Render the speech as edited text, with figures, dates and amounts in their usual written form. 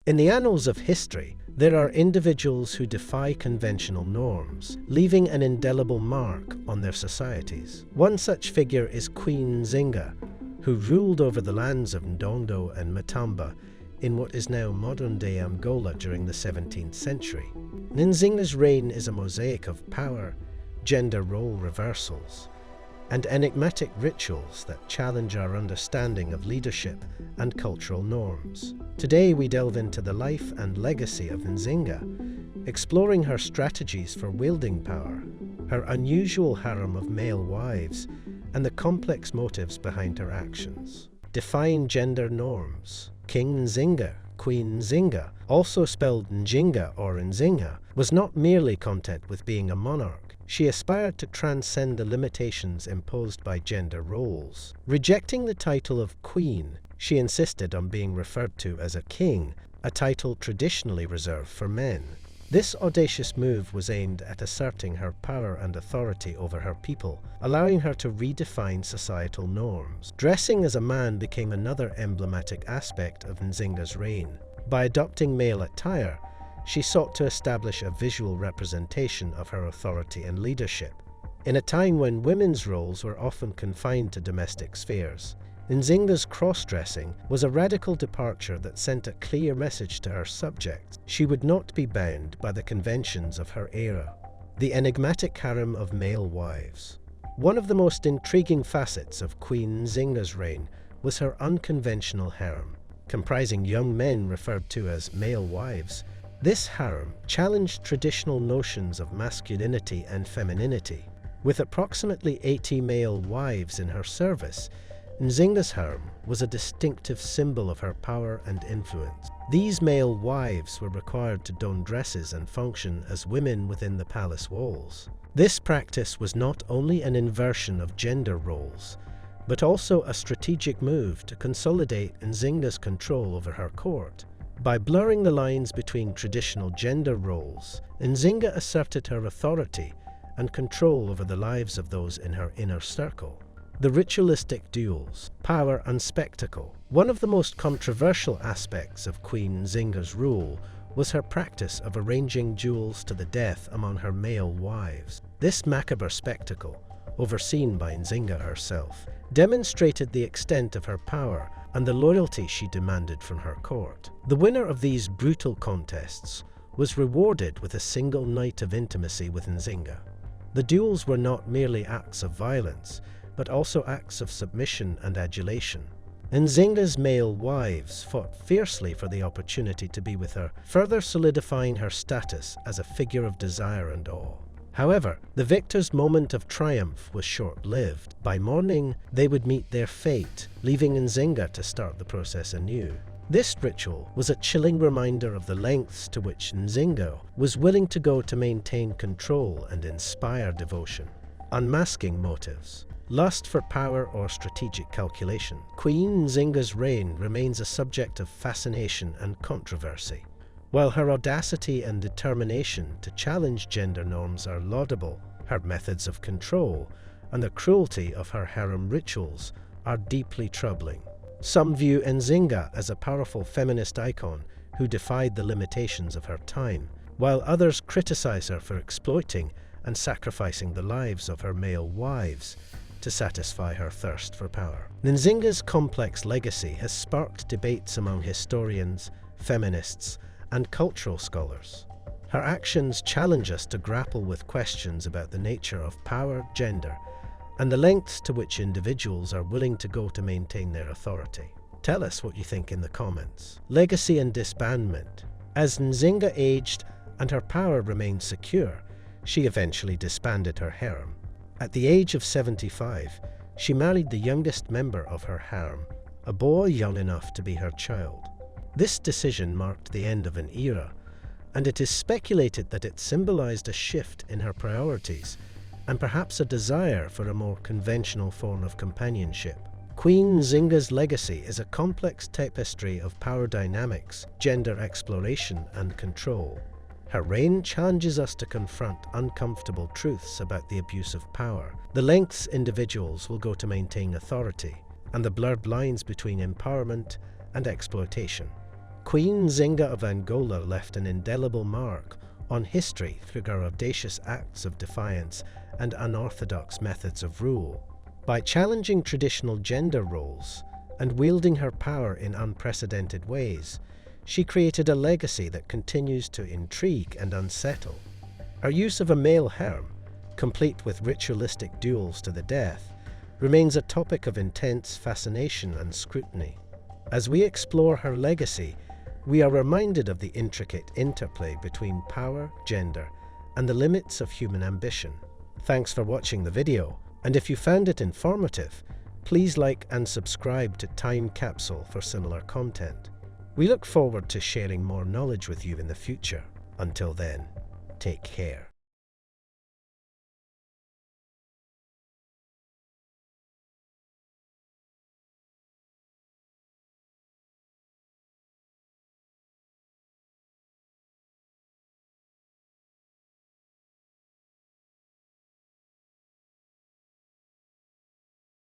In the annals of history, there are individuals who defy conventional norms, leaving an indelible mark on their societies. One such figure is Queen Nzinga, who ruled over the lands of Ndongo and Matamba in what is now modern-day Angola during the 17th century. Nzinga's reign is a mosaic of power, gender role reversals, and enigmatic rituals that challenge our understanding of leadership and cultural norms. Today we delve into the life and legacy of Nzinga, exploring her strategies for wielding power, her unusual harem of male wives, and the complex motives behind her actions. Defying gender norms. King Nzinga, Queen Nzinga, also spelled Njinga or Nzinga, was not merely content with being a monarch. She aspired to transcend the limitations imposed by gender roles. Rejecting the title of queen, she insisted on being referred to as a king, a title traditionally reserved for men. This audacious move was aimed at asserting her power and authority over her people, allowing her to redefine societal norms. Dressing as a man became another emblematic aspect of Nzinga's reign. By adopting male attire, she sought to establish a visual representation of her authority and leadership. In a time when women's roles were often confined to domestic spheres, Nzinga's cross-dressing was a radical departure that sent a clear message to her subjects. She would not be bound by the conventions of her era. The enigmatic harem of male wives. One of the most intriguing facets of Queen Nzinga's reign was her unconventional harem, comprising young men referred to as male wives. This harem challenged traditional notions of masculinity and femininity. With approximately 80 male wives in her service, Nzinga's harem was a distinctive symbol of her power and influence. These male wives were required to don dresses and function as women within the palace walls. This practice was not only an inversion of gender roles, but also a strategic move to consolidate Nzinga's control over her court. By blurring the lines between traditional gender roles, Nzinga asserted her authority and control over the lives of those in her inner circle. The ritualistic duels, power and spectacle. One of the most controversial aspects of Queen Nzinga's rule was her practice of arranging duels to the death among her male wives. This macabre spectacle, overseen by Nzinga herself, demonstrated the extent of her power and the loyalty she demanded from her court. The winner of these brutal contests was rewarded with a single night of intimacy with Nzinga. The duels were not merely acts of violence, but also acts of submission and adulation. Nzinga's male wives fought fiercely for the opportunity to be with her, further solidifying her status as a figure of desire and awe. However, the victor's moment of triumph was short-lived. By morning, they would meet their fate, leaving Nzinga to start the process anew. This ritual was a chilling reminder of the lengths to which Nzinga was willing to go to maintain control and inspire devotion. Unmasking motives. Lust for power or strategic calculation. Queen Nzinga's reign remains a subject of fascination and controversy. While her audacity and determination to challenge gender norms are laudable, her methods of control and the cruelty of her harem rituals are deeply troubling. Some view Nzinga as a powerful feminist icon who defied the limitations of her time, while others criticize her for exploiting and sacrificing the lives of her male wives to satisfy her thirst for power. Nzinga's complex legacy has sparked debates among historians, feminists, and cultural scholars. Her actions challenge us to grapple with questions about the nature of power, gender, and the lengths to which individuals are willing to go to maintain their authority. Tell us what you think in the comments. Legacy and disbandment. As Nzinga aged and her power remained secure, she eventually disbanded her harem. At the age of 75, she married the youngest member of her harem, a boy young enough to be her child. This decision marked the end of an era, and it is speculated that it symbolized a shift in her priorities and perhaps a desire for a more conventional form of companionship. Queen Nzinga's legacy is a complex tapestry of power dynamics, gender exploration, and control. Her reign challenges us to confront uncomfortable truths about the abuse of power, the lengths individuals will go to maintain authority, and the blurred lines between empowerment and exploitation. Queen Nzinga of Angola left an indelible mark on history through her audacious acts of defiance and unorthodox methods of rule. By challenging traditional gender roles and wielding her power in unprecedented ways, she created a legacy that continues to intrigue and unsettle. Her use of a male harem, complete with ritualistic duels to the death, remains a topic of intense fascination and scrutiny. As we explore her legacy, we are reminded of the intricate interplay between power, gender, and the limits of human ambition. Thanks for watching the video, and if you found it informative, please like and subscribe to Time Capsule for similar content. We look forward to sharing more knowledge with you in the future. Until then, take care.